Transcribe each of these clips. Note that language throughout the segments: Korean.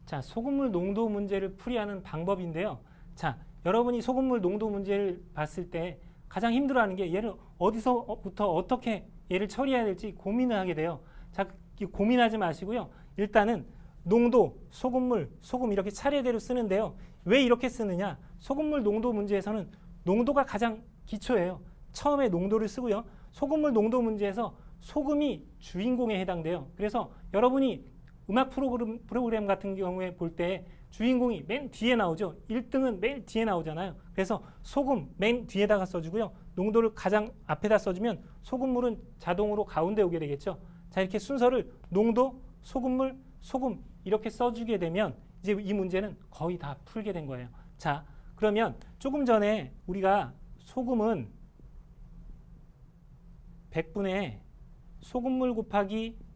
자, 소금물 농도 문제를 풀이하는 방법인데요. 자, 여러분이 소금물 농도 문제를 봤을 때 가장 힘들어하는 게 얘를 어디서부터 어떻게 얘를 처리해야 될지 고민을 하게 돼요. 자, 고민하지 마시고요. 일단은 농도, 소금물, 소금 이렇게 차례대로 쓰는데요. 왜 이렇게 쓰느냐? 소금물 농도 문제에서는 농도가 가장 기초예요. 처음에 농도를 쓰고요. 소금물 농도 문제에서 소금이 주인공에 해당돼요. 그래서 여러분이 음악 프로그램 같은 경우에 볼 때 주인공이 맨 뒤에 나오죠. 1등은 맨 뒤에 나오잖아요. 그래서 소금 맨 뒤에다가 써주고요. 농도를 가장 앞에다 써주면 소금물은 자동으로 가운데 오게 되겠죠. 자, 이렇게 순서를 농도, 소금물, 소금 이렇게 써주게 되면 이제 이 문제는 거의 다 풀게 된 거예요. 자, 그러면 조금 전에 우리가 소금은 100분의 소금물 곱하기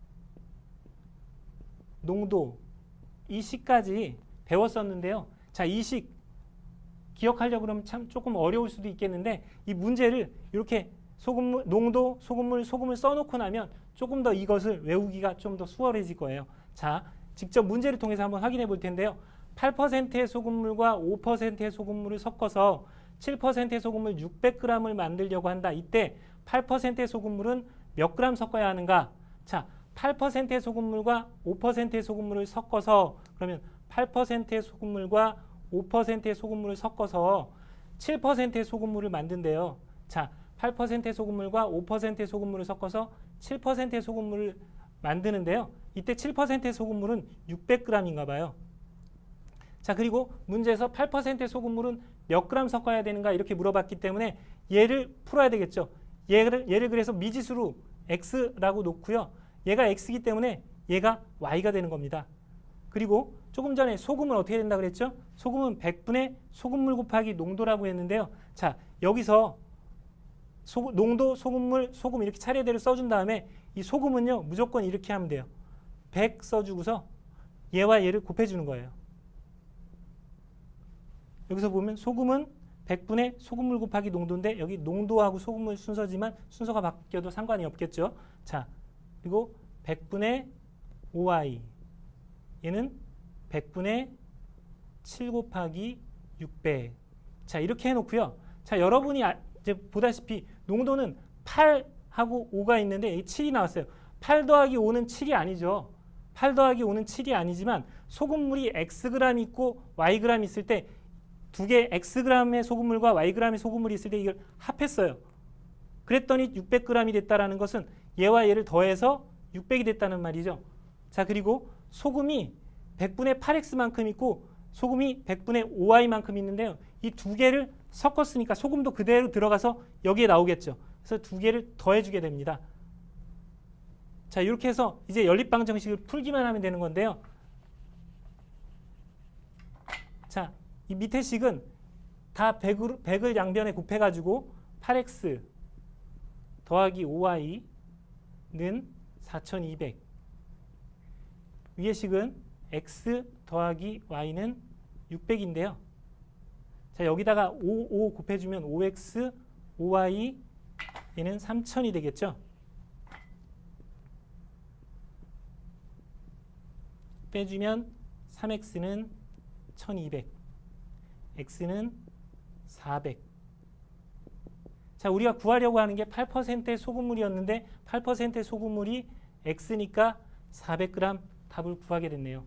농도 이 식까지 배웠었는데요. 자, 이 식 기억하려고 그러면 참 조금 어려울 수도 있겠는데 이 문제를 이렇게 소금물, 농도, 소금물, 소금을 써놓고 나면 조금 더 이것을 외우기가 좀 더 수월해질 거예요. 자, 직접 문제를 통해서 한번 확인해 볼 텐데요. 8%의 소금물과 5%의 소금물을 섞어서 7%의 소금물 600g을 만들려고 한다. 이때 8%의 소금물은 몇 그램 섞어야 하는가? 자, 8%의 소금물과 5%의 소금물을 섞어서 그러면 8%의 소금물과 5%의 소금물을 섞어서 7%의 소금물을 만든대요. 자, 8%의 소금물과 5%의 소금물을 섞어서 7%의 소금물을 만드는데요. 이때 7%의 소금물은 600g인가 봐요. 자, 그리고 문제에서 8%의 소금물은 몇 그램 섞어야 되는가 이렇게 물어봤기 때문에 얘를 풀어야 되겠죠. 얘를 그래서 미지수로 x라고 놓고요. 얘가 x이기 때문에 얘가 y가 되는 겁니다. 그리고 조금 전에 소금은 어떻게 된다 그랬죠? 소금은 100분의 소금물 곱하기 농도라고 했는데요. 자, 여기서 농도, 소금물, 소금 이렇게 차례대로 써준 다음에 이 소금은요 무조건 이렇게 하면 돼요. 100 써주고서 얘와 얘를 곱해주는 거예요. 여기서 보면 소금은 100분의 소금물 곱하기 농도인데 여기 농도하고 소금물 순서지만 순서가 바뀌어도 상관이 없겠죠. 자, 그리고 100분의 5y 얘는 100분의 7 곱하기 600. 자, 이렇게 해놓고요. 자, 여러분이 이제 보다시피 농도는 8하고 5가 있는데 여기 7이 나왔어요. 8 더하기 5는 7이 아니죠. 8 더하기 5는 7이 아니지만 소금물이 xg 있고 yg 있을 때 두 개 xg의 소금물과 yg의 소금물이 있을 때 이걸 합했어요. 그랬더니 600g이 됐다라는 것은 얘와 얘를 더해서 600이 됐다는 말이죠. 자, 그리고 소금이 100분의 8x만큼 있고 소금이 100분의 5y만큼 있는데요. 이 두 개를 섞었으니까 소금도 그대로 들어가서 여기에 나오겠죠. 그래서 두 개를 더해주게 됩니다. 자, 이렇게 해서 이제 연립방정식을 풀기만 하면 되는 건데요. 자, 이 밑에 식은 다 100을 양변에 곱해가지고 8x 더하기 5y는 4200. 위의 식은 x 더하기 y는 600인데요. 자, 여기다가 5 곱해주면 5x, 5y 얘는 3000이 되겠죠. 빼주면 3x는 1200, x는 400. 자, 우리가 구하려고 하는 게 8%의 소금물이었는데 8%의 소금물이 x니까 400g 답을 구하게 됐네요.